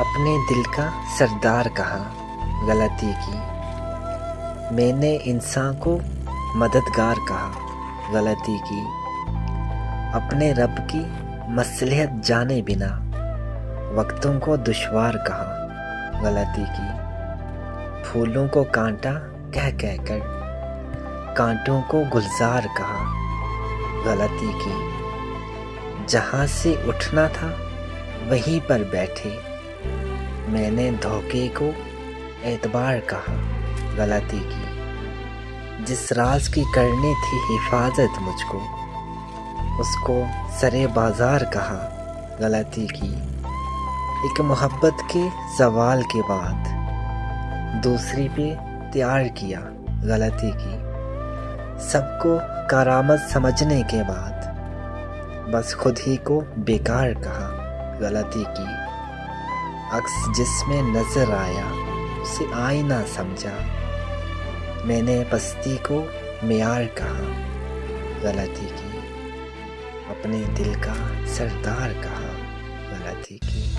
اپنے دل کا سردار کہا، غلطی کی۔ میں نے انسان کو مددگار کہا، غلطی کی۔ اپنے رب کی مصلحت جانے بنا وقتوں کو دشوار کہا، غلطی کی۔ پھولوں کو کانٹا کہہ کر کانٹوں کو گلزار کہا، غلطی کی۔ جہاں سے اٹھنا تھا وہیں پر بیٹھے میں نے دھوکے کو اعتبار کہا، غلطی کی۔ جس راز کی کرنی تھی حفاظت مجھ کو، اس کو سرے بازار کہا، غلطی کی۔ ایک محبت کے زوال کے بعد دوسری پہ تیار کیا، غلطی کی۔ سب کو کارآمد سمجھنے کے بعد بس خود ہی کو بیکار کہا، غلطی کی۔ عکس جس میں نظر آیا اسے آئینہ سمجھا، میں نے پستی کو معیار کہا، غلطی کی۔ اپنے دل کا سردار کہا، غلطی کی۔